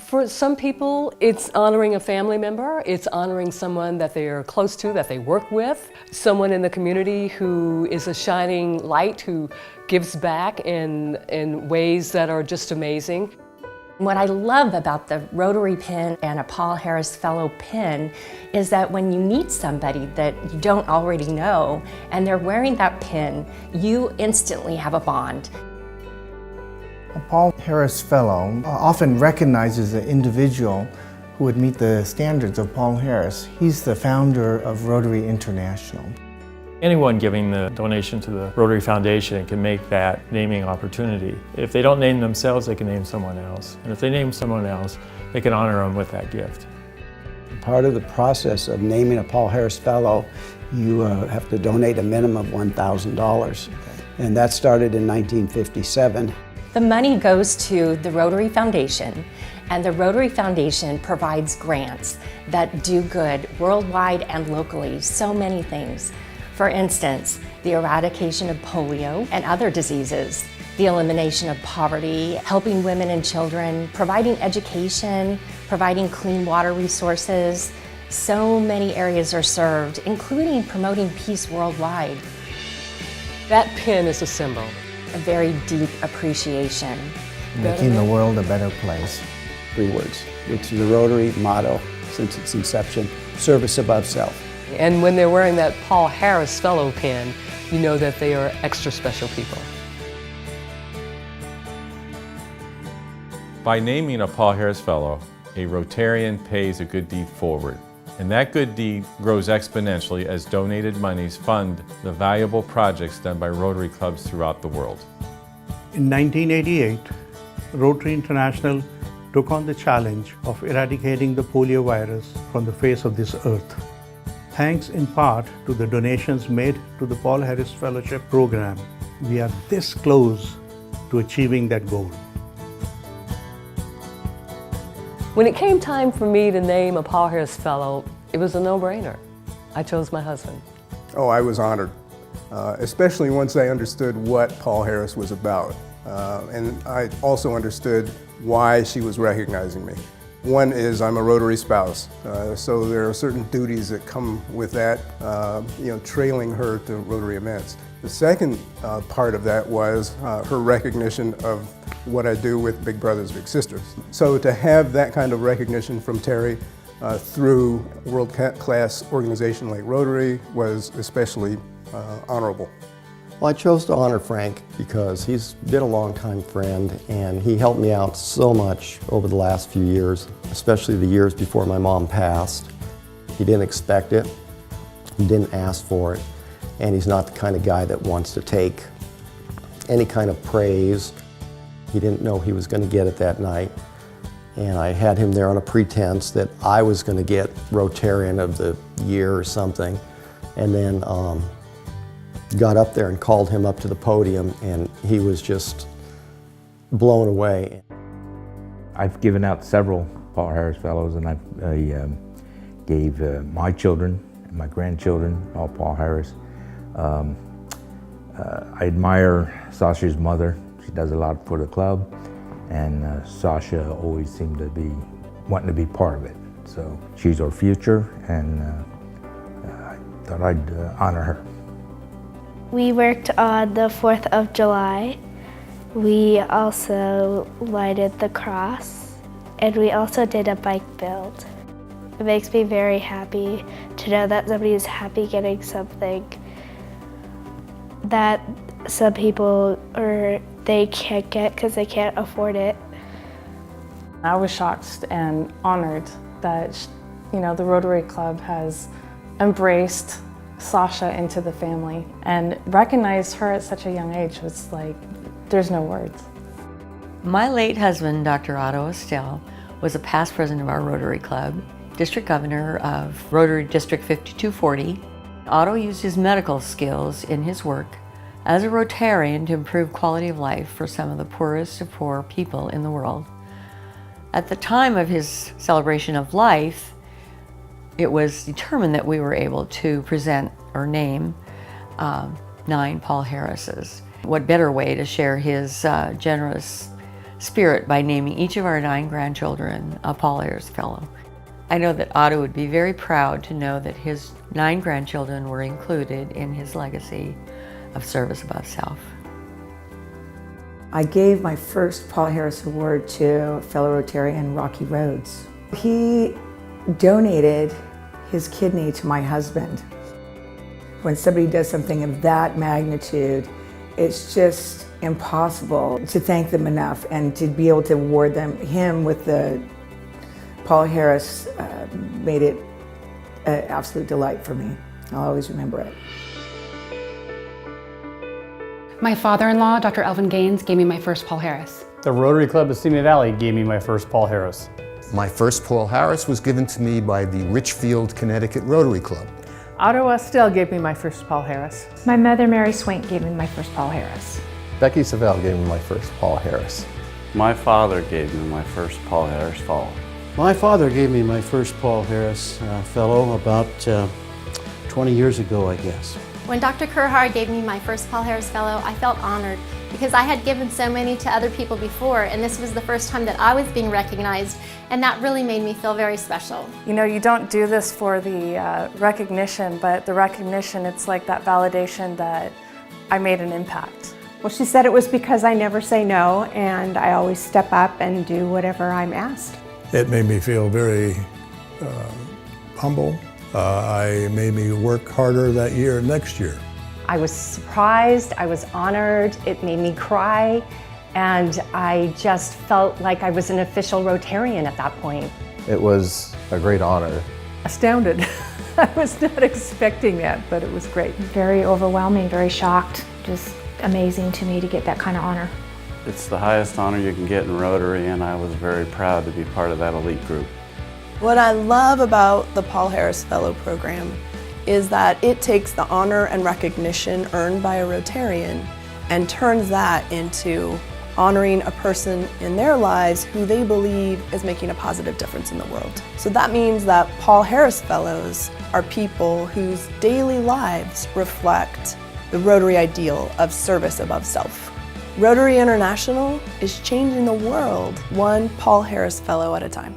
For some people, it's honoring a family member, it's honoring someone that they are close to, that they work with, someone in the community who is a shining light, who gives back in ways that are just amazing. What I love about the Rotary pin and a Paul Harris Fellow pin is that when you meet somebody that you don't already know and they're wearing that pin, you instantly have a bond. A Paul Harris Fellow often recognizes an individual who would meet the standards of Paul Harris. He's the founder of Rotary International. Anyone giving the donation to the Rotary Foundation can make that naming opportunity. If they don't name themselves, they can name someone else. And if they name someone else, they can honor them with that gift. Part of the process of naming a Paul Harris Fellow, you have to donate a minimum of $1,000. And that started in 1957. The money goes to the Rotary Foundation, and the Rotary Foundation provides grants that do good worldwide and locally, so many things. For instance, the eradication of polio and other diseases, the elimination of poverty, helping women and children, providing education, providing clean water resources. So many areas are served, including promoting peace worldwide. That pin is a symbol. A very deep appreciation. Making the world a better place. 3 words, which is the Rotary motto since its inception, service above self. And when they're wearing that Paul Harris Fellow pin, you know that they are extra special people. By naming a Paul Harris Fellow, a Rotarian pays a good deed forward. And that good deed grows exponentially as donated monies fund the valuable projects done by Rotary clubs throughout the world. In 1988, Rotary International took on the challenge of eradicating the polio virus from the face of this earth. Thanks in part to the donations made to the Paul Harris Fellowship Program, we are this close to achieving that goal. When it came time for me to name a Paul Harris Fellow, it was a no-brainer. I chose my husband. Oh, I was honored, especially once I understood what Paul Harris was about. And I also understood why she was recognizing me. One is I'm a Rotary spouse, so there are certain duties that come with that, trailing her to Rotary events. The second part of that was her recognition of what I do with Big Brothers Big Sisters. So to have that kind of recognition from Terry through a world-class organization like Rotary was especially honorable. Well, I chose to honor Frank because he's been a longtime friend and he helped me out so much over the last few years, especially the years before my mom passed. He didn't expect it, he didn't ask for it, and he's not the kind of guy that wants to take any kind of praise. He didn't know he was going to get it that night, and I had him there on a pretense that I was going to get Rotarian of the Year or something, and then got up there and called him up to the podium, and he was just blown away. I've given out several Paul Harris Fellows, and I gave my children and my grandchildren all Paul Harris. I admire Sasha's mother. She does a lot for the club, and Sasha always seemed to be wanting to be part of it. So she's our future, and I thought I'd honor her. We worked on the 4th of July. We also lighted the cross, and we also did a bike build. It makes me very happy to know that somebody is happy getting something that some people they can't get because they can't afford it. I was shocked and honored that the Rotary Club has embraced Sasha into the family and recognized her at such a young age. Was like, there's no words. My late husband, Dr. Otto Estelle, was a past president of our Rotary Club, district governor of Rotary District 5240. Otto used his medical skills in his work as a Rotarian to improve quality of life for some of the poorest of poor people in the world. At the time of his celebration of life, it was determined that we were able to present or name 9 Paul Harrises. What better way to share his generous spirit by naming each of our 9 grandchildren a Paul Harris Fellow. I know that Otto would be very proud to know that his 9 grandchildren were included in his legacy of service above self. I gave my first Paul Harris Award to fellow Rotarian Rocky Rhodes. He donated his kidney to my husband. When somebody does something of that magnitude, it's just impossible to thank them enough, and to be able to award him with the Paul Harris made it an absolute delight for me. I'll always remember it. My father-in-law, Dr. Elvin Gaines, gave me my first Paul Harris. The Rotary Club of Simi Valley gave me my first Paul Harris. My first Paul Harris was given to me by the Richfield, Connecticut Rotary Club. Otto Estelle gave me my first Paul Harris. My mother, Mary Swank, gave me my first Paul Harris. Becky Savelle gave me my first Paul Harris. My father gave me my first Paul Harris Fellow. My father gave me my first Paul Harris Fellow about 20 years ago, I guess. When Dr. Kurhar gave me my first Paul Harris Fellow, I felt honored because I had given so many to other people before, and this was the first time that I was being recognized, and that really made me feel very special. You know, you don't do this for the recognition, but the recognition, it's like that validation that I made an impact. Well, she said it was because I never say no, and I always step up and do whatever I'm asked. It made me feel very humble. It made me work harder that year, next year. I was surprised, I was honored, it made me cry, and I just felt like I was an official Rotarian at that point. It was a great honor. Astounded. I was not expecting that, but it was great. Very overwhelming, very shocked, just amazing to me to get that kind of honor. It's the highest honor you can get in Rotary, and I was very proud to be part of that elite group. What I love about the Paul Harris Fellow Program is that it takes the honor and recognition earned by a Rotarian and turns that into honoring a person in their lives who they believe is making a positive difference in the world. So that means that Paul Harris Fellows are people whose daily lives reflect the Rotary ideal of service above self. Rotary International is changing the world one Paul Harris Fellow at a time.